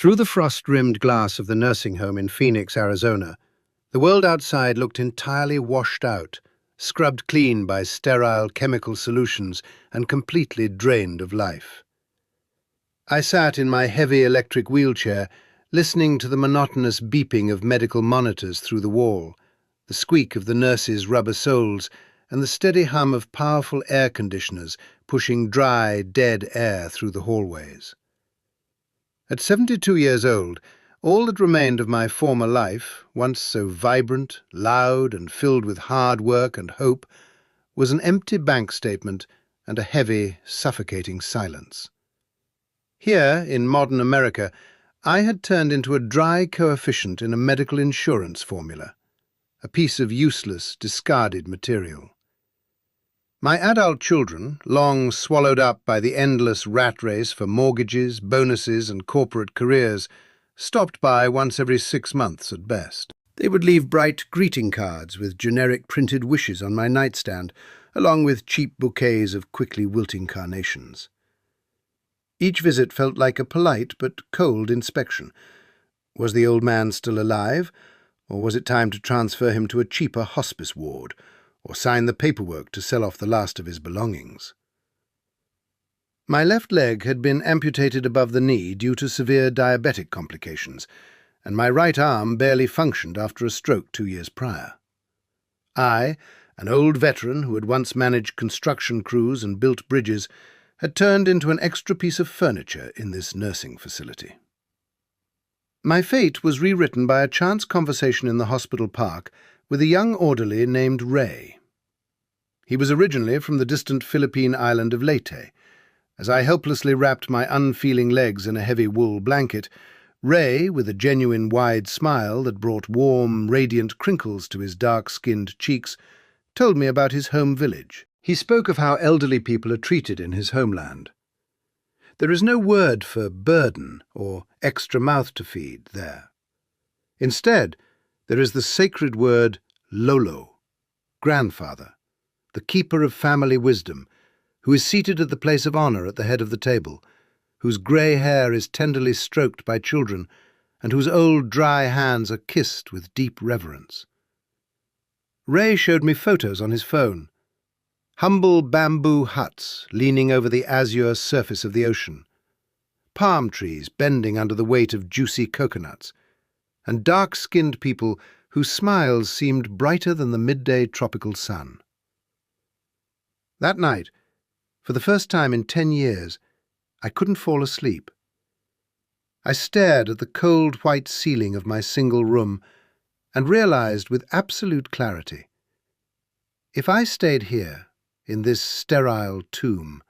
Through the frost-rimmed glass of the nursing home in Phoenix, Arizona, the world outside looked entirely washed out, scrubbed clean by sterile chemical solutions and completely drained of life. I sat in my heavy electric wheelchair, listening to the monotonous beeping of medical monitors through the wall, the squeak of the nurses' rubber soles, and the steady hum of powerful air conditioners pushing dry, dead air through the hallways. At 72 years old, all that remained of my former life, once so vibrant, loud, and filled with hard work and hope, was an empty bank statement and a heavy, suffocating silence. Here, in modern America, I had turned into a dry coefficient in a medical insurance formula, a piece of useless, discarded material. My adult children, long swallowed up by the endless rat race for mortgages, bonuses, and corporate careers, stopped by once every 6 months at best. They would leave bright greeting cards with generic printed wishes on my nightstand, along with cheap bouquets of quickly wilting carnations. Each visit felt like a polite but cold inspection. Was the old man still alive, or was it time to transfer him to a cheaper hospice ward, or sign the paperwork to sell off the last of his belongings? My left leg had been amputated above the knee due to severe diabetic complications, and my right arm barely functioned after a stroke 2 years prior. I, an old veteran who had once managed construction crews and built bridges, had turned into an extra piece of furniture in this nursing facility. My fate was rewritten by a chance conversation in the hospital park with a young orderly named Ray. He was originally from the distant Philippine island of Leyte. As I helplessly wrapped my unfeeling legs in a heavy wool blanket, Ray, with a genuine wide smile that brought warm, radiant crinkles to his dark-skinned cheeks, told me about his home village. He spoke of how elderly people are treated in his homeland. There is no word for burden or extra mouth to feed there. Instead, there is the sacred word Lolo, grandfather, the keeper of family wisdom, who is seated at the place of honour at the head of the table, whose grey hair is tenderly stroked by children, and whose old dry hands are kissed with deep reverence. Ray showed me photos on his phone. Humble bamboo huts leaning over the azure surface of the ocean, palm trees bending under the weight of juicy coconuts, and dark-skinned people whose smiles seemed brighter than the midday tropical sun. That night, for the first time in 10 years, I couldn't fall asleep. I stared at the cold white ceiling of my single room and realized with absolute clarity, if I stayed here, in this sterile tomb,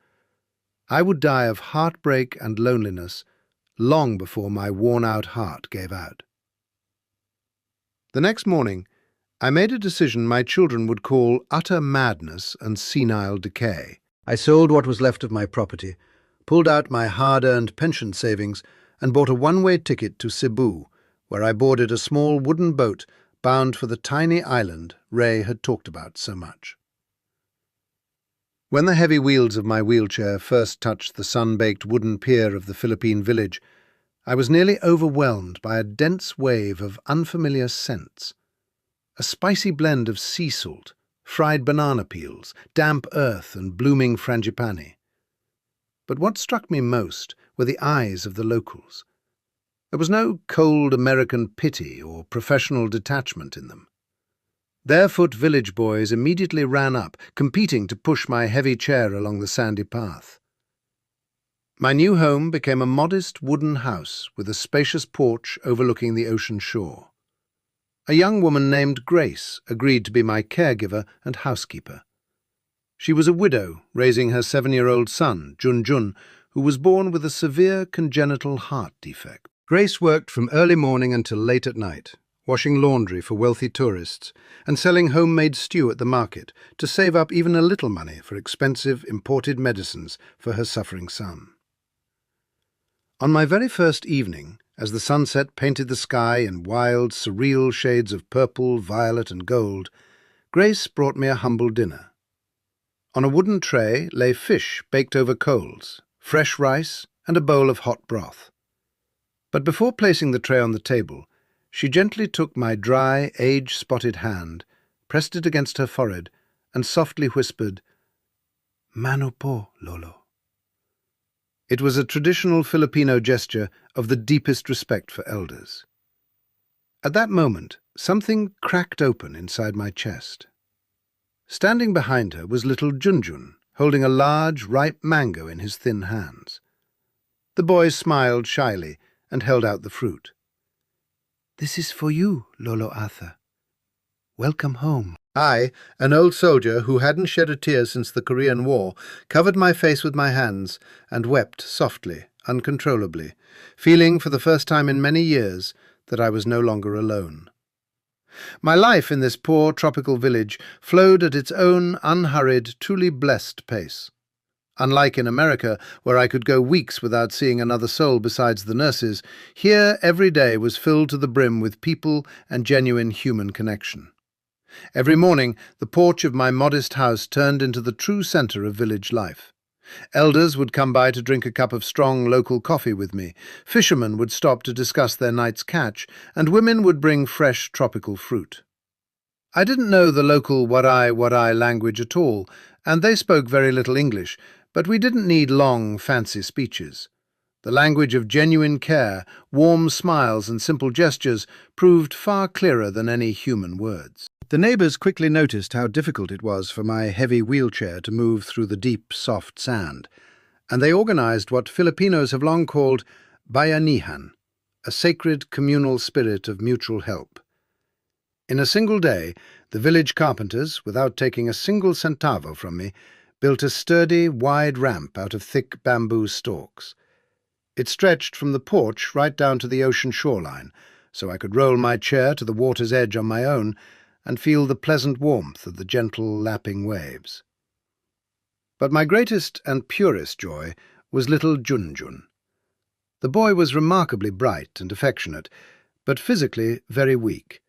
I would die of heartbreak and loneliness long before my worn-out heart gave out. The next morning, I made a decision my children would call utter madness and senile decay. I sold what was left of my property, pulled out my hard-earned pension savings, and bought a one-way ticket to Cebu, where I boarded a small wooden boat bound for the tiny island Ray had talked about so much. When the heavy wheels of my wheelchair first touched the sun-baked wooden pier of the Philippine village, I was nearly overwhelmed by a dense wave of unfamiliar scents. A spicy blend of sea salt, fried banana peels, damp earth, and blooming frangipani. But what struck me most were the eyes of the locals. There was no cold American pity or professional detachment in them. Barefoot village boys immediately ran up, competing to push my heavy chair along the sandy path. My new home became a modest wooden house with a spacious porch overlooking the ocean shore. A young woman named Grace agreed to be my caregiver and housekeeper. She was a widow, raising her 7-year-old son, Jun-Jun, who was born with a severe congenital heart defect. Grace worked from early morning until late at night, washing laundry for wealthy tourists, and selling homemade stew at the market to save up even a little money for expensive imported medicines for her suffering son. On my very first evening, as the sunset painted the sky in wild, surreal shades of purple, violet, and gold, Grace brought me a humble dinner. On a wooden tray lay fish baked over coals, fresh rice, and a bowl of hot broth. But before placing the tray on the table, she gently took my dry, age-spotted hand, pressed it against her forehead, and softly whispered, "Mano po, Lolo." It was a traditional Filipino gesture of the deepest respect for elders. At that moment, something cracked open inside my chest. Standing behind her was little Jun-Jun, holding a large, ripe mango in his thin hands. The boy smiled shyly and held out the fruit. "This is for you, Lolo Arthur. Welcome home." I, an old soldier who hadn't shed a tear since the Korean War, covered my face with my hands and wept softly, uncontrollably, feeling for the first time in many years that I was no longer alone. My life in this poor tropical village flowed at its own unhurried, truly blessed pace. Unlike in America, where I could go weeks without seeing another soul besides the nurses, here every day was filled to the brim with people and genuine human connection. Every morning, the porch of my modest house turned into the true centre of village life. Elders would come by to drink a cup of strong local coffee with me, fishermen would stop to discuss their night's catch, and women would bring fresh tropical fruit. I didn't know the local Waray language at all, and they spoke very little English, but we didn't need long, fancy speeches. The language of genuine care, warm smiles and simple gestures proved far clearer than any human words. The neighbours quickly noticed how difficult it was for my heavy wheelchair to move through the deep, soft sand, and they organised what Filipinos have long called bayanihan, a sacred communal spirit of mutual help. In a single day, the village carpenters, without taking a single centavo from me, built a sturdy, wide ramp out of thick bamboo stalks. It stretched from the porch right down to the ocean shoreline, so I could roll my chair to the water's edge on my own and feel the pleasant warmth of the gentle, lapping waves. But my greatest and purest joy was little Jun-Jun. The boy was remarkably bright and affectionate, but physically very weak.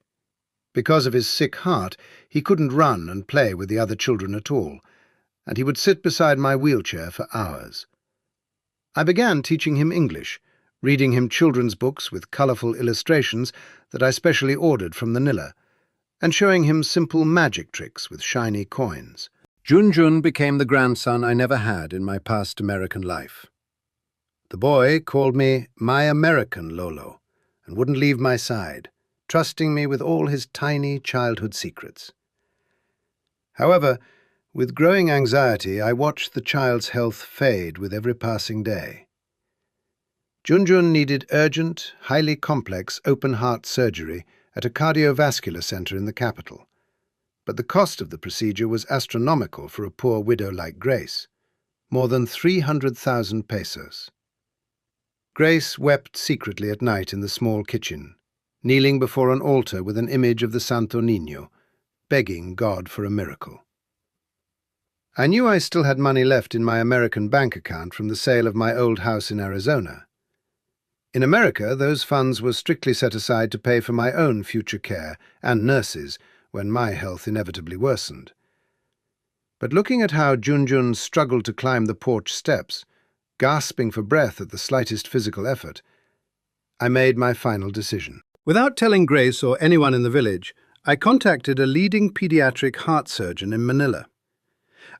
Because of his sick heart, he couldn't run and play with the other children at all, and he would sit beside my wheelchair for hours. I began teaching him English, reading him children's books with colourful illustrations that I specially ordered from Manila, and showing him simple magic tricks with shiny coins. Jun-Jun became the grandson I never had in my past American life. The boy called me my American Lolo and wouldn't leave my side, trusting me with all his tiny childhood secrets. However, with growing anxiety, I watched the child's health fade with every passing day. Jun-Jun needed urgent, highly complex open-heart surgery at a cardiovascular centre in the capital, but the cost of the procedure was astronomical for a poor widow like Grace, more than 300,000 pesos. Grace wept secretly at night in the small kitchen, kneeling before an altar with an image of the Santo Niño, begging God for a miracle. I knew I still had money left in my American bank account from the sale of my old house in Arizona. In America, those funds were strictly set aside to pay for my own future care and nurses when my health inevitably worsened. But looking at how Jun-Jun struggled to climb the porch steps, gasping for breath at the slightest physical effort, I made my final decision. Without telling Grace or anyone in the village, I contacted a leading pediatric heart surgeon in Manila.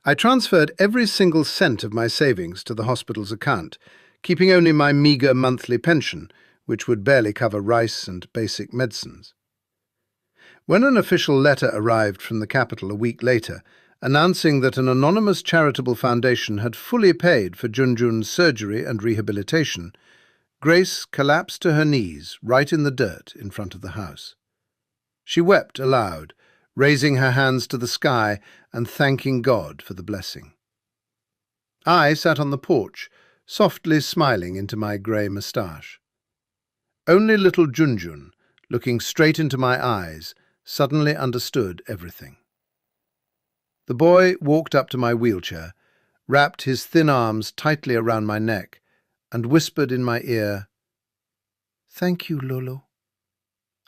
I transferred every single cent of my savings to the hospital's account, keeping only my meagre monthly pension, which would barely cover rice and basic medicines. When an official letter arrived from the capital a week later, announcing that an anonymous charitable foundation had fully paid for Jun-Jun's surgery and rehabilitation, Grace collapsed to her knees right in the dirt in front of the house. She wept aloud, raising her hands to the sky and thanking God for the blessing. I sat on the porch, softly smiling into my grey moustache. Only little Jun-Jun, looking straight into my eyes, suddenly understood everything. The boy walked up to my wheelchair, wrapped his thin arms tightly around my neck, and whispered in my ear, "Thank you, Lolo.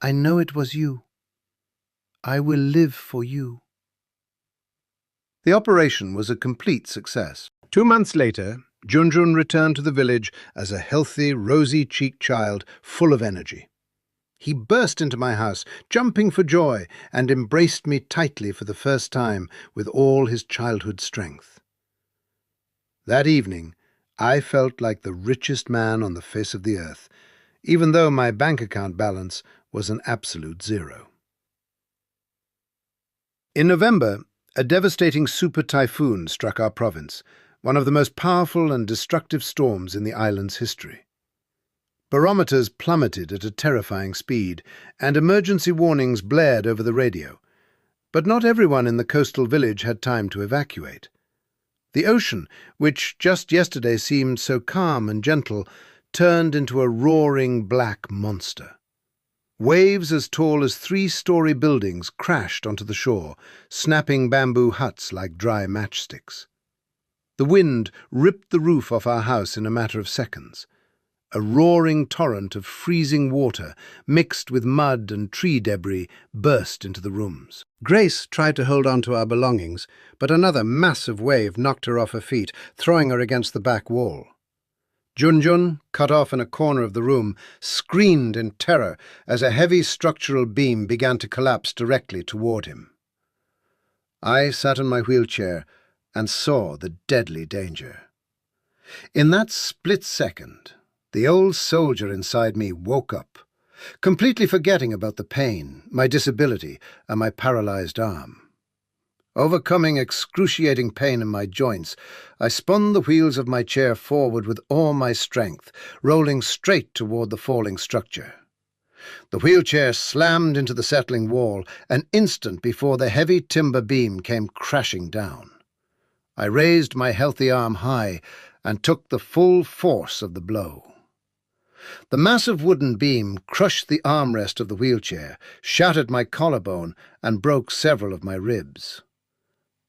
I know it was you. I will live for you." The operation was a complete success. 2 months later, Jun-Jun returned to the village as a healthy, rosy-cheeked child full of energy. He burst into my house, jumping for joy, and embraced me tightly for the first time with all his childhood strength. That evening, I felt like the richest man on the face of the earth, even though my bank account balance was an absolute zero. In November, a devastating super typhoon struck our province, one of the most powerful and destructive storms in the island's history. Barometers plummeted at a terrifying speed, and emergency warnings blared over the radio. But not everyone in the coastal village had time to evacuate. The ocean, which just yesterday seemed so calm and gentle, turned into a roaring black monster. Waves as tall as 3-story buildings crashed onto the shore, snapping bamboo huts like dry matchsticks. The wind ripped the roof off our house in a matter of seconds. A roaring torrent of freezing water, mixed with mud and tree debris, burst into the rooms. Grace tried to hold on to our belongings, but another massive wave knocked her off her feet, throwing her against the back wall. Jun-Jun, cut off in a corner of the room, screamed in terror as a heavy structural beam began to collapse directly toward him. I sat in my wheelchair and saw the deadly danger. In that split second, the old soldier inside me woke up, completely forgetting about the pain, my disability, and my paralyzed arm. Overcoming excruciating pain in my joints, I spun the wheels of my chair forward with all my strength, rolling straight toward the falling structure. The wheelchair slammed into the settling wall an instant before the heavy timber beam came crashing down. I raised my healthy arm high and took the full force of the blow. The massive wooden beam crushed the armrest of the wheelchair, shattered my collarbone, and broke several of my ribs.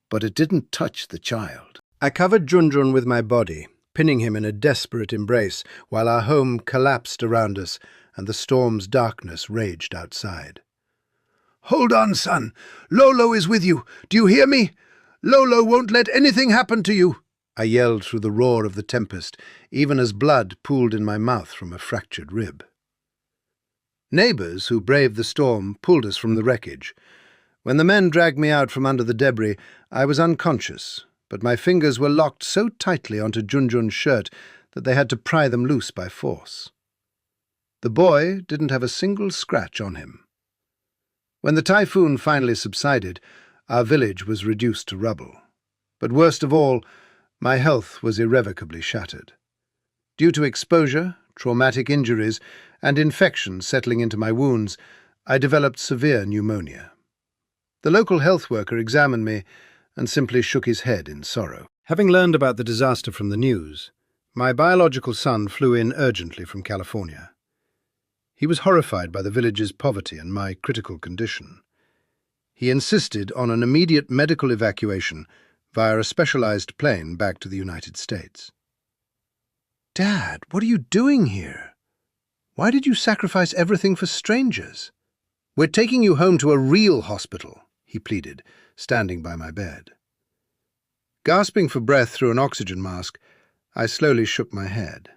But it didn't touch the child. I covered Jun-Jun with my body, pinning him in a desperate embrace, while our home collapsed around us and the storm's darkness raged outside. "Hold on, son. Lolo is with you. Do you hear me? Lolo won't let anything happen to you," I yelled through the roar of the tempest, even as blood pooled in my mouth from a fractured rib. Neighbours who braved the storm pulled us from the wreckage. When the men dragged me out from under the debris, I was unconscious, but my fingers were locked so tightly onto Jun-Jun's shirt that they had to pry them loose by force. The boy didn't have a single scratch on him. When the typhoon finally subsided, our village was reduced to rubble. But worst of all, my health was irrevocably shattered. Due to exposure, traumatic injuries, and infections settling into my wounds, I developed severe pneumonia. The local health worker examined me and simply shook his head in sorrow. Having learned about the disaster from the news, my biological son flew in urgently from California. He was horrified by the village's poverty and my critical condition. He insisted on an immediate medical evacuation via a specialized plane back to the United States. "Dad, what are you doing here? Why did you sacrifice everything for strangers?" "We're taking you home to a real hospital," he pleaded, standing by my bed. Gasping for breath through an oxygen mask, I slowly shook my head.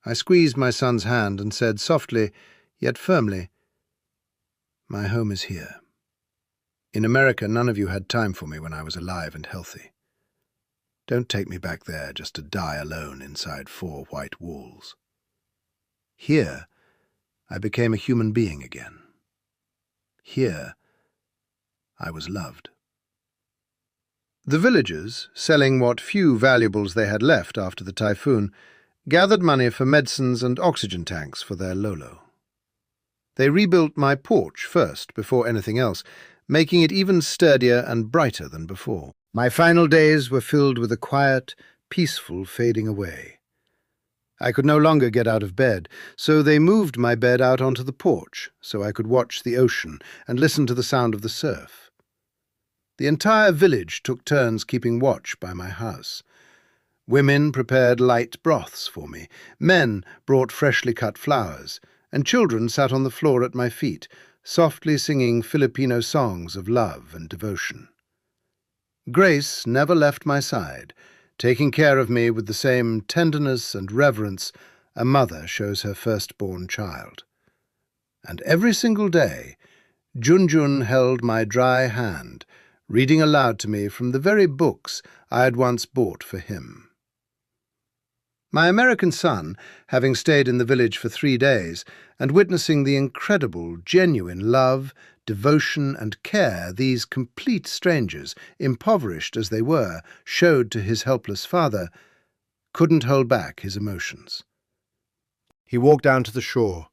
I squeezed my son's hand and said softly, yet firmly, "My home is here. In America, none of you had time for me when I was alive and healthy. Don't take me back there just to die alone inside 4 white walls. Here, I became a human being again. Here, I was loved." The villagers, selling what few valuables they had left after the typhoon, gathered money for medicines and oxygen tanks for their Lolo. They rebuilt my porch first, before anything else, making it even sturdier and brighter than before. My final days were filled with a quiet, peaceful fading away. I could no longer get out of bed, so they moved my bed out onto the porch so I could watch the ocean and listen to the sound of the surf. The entire village took turns keeping watch by my house. Women prepared light broths for me, men brought freshly cut flowers, and children sat on the floor at my feet, softly singing Filipino songs of love and devotion. Grace never left my side, taking care of me with the same tenderness and reverence a mother shows her firstborn child. And every single day, Jun-Jun held my dry hand, reading aloud to me from the very books I had once bought for him. My American son, having stayed in the village for 3 days, and witnessing the incredible, genuine love, devotion and care these complete strangers, impoverished as they were, showed to his helpless father, couldn't hold back his emotions. He walked down to the shore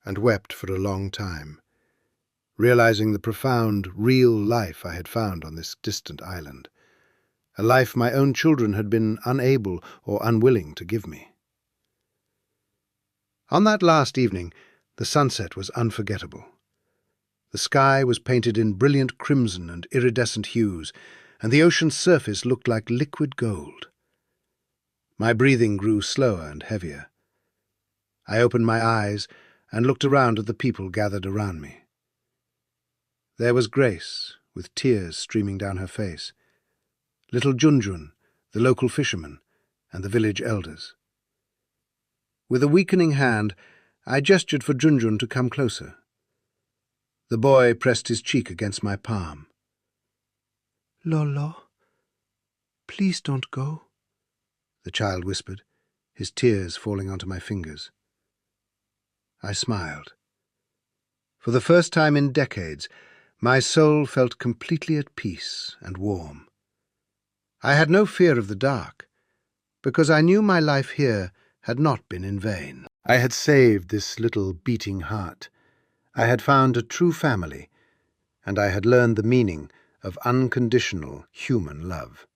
and wept for a long time, realizing the profound, real life I had found on this distant island, a life my own children had been unable or unwilling to give me. On that last evening, the sunset was unforgettable. The sky was painted in brilliant crimson and iridescent hues, and the ocean's surface looked like liquid gold. My breathing grew slower and heavier. I opened my eyes and looked around at the people gathered around me. There was Grace, with tears streaming down her face, little Jun-Jun, the local fisherman, and the village elders. With a weakening hand, I gestured for Jun-Jun to come closer. The boy pressed his cheek against my palm. "Lolo, please don't go," the child whispered, his tears falling onto my fingers. I smiled. For the first time in decades, my soul felt completely at peace and warm. I had no fear of the dark, because I knew my life here had not been in vain. I had saved this little beating heart. I had found a true family, and I had learned the meaning of unconditional human love.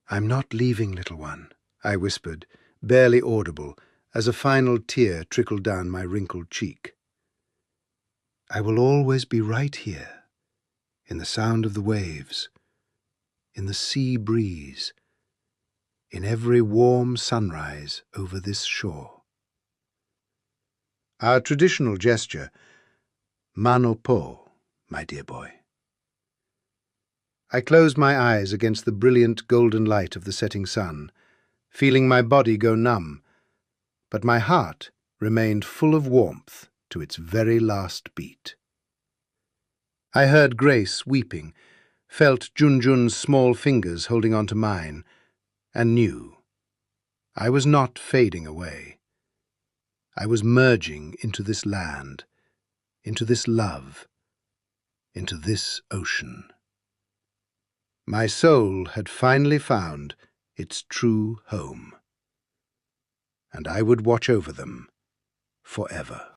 "I'm not leaving, little one," I whispered, barely audible, as a final tear trickled down my wrinkled cheek. "I will always be right here, in the sound of the waves, in the sea breeze, in every warm sunrise over this shore." Our traditional gesture, mano po, my dear boy. I closed my eyes against the brilliant golden light of the setting sun, feeling my body go numb, but my heart remained full of warmth to its very last beat. I heard Grace weeping, felt Jun-Jun's small fingers holding onto mine, and knew I was not fading away. I was merging into this land, into this love, into this ocean. My soul had finally found its true home, and I would watch over them forever.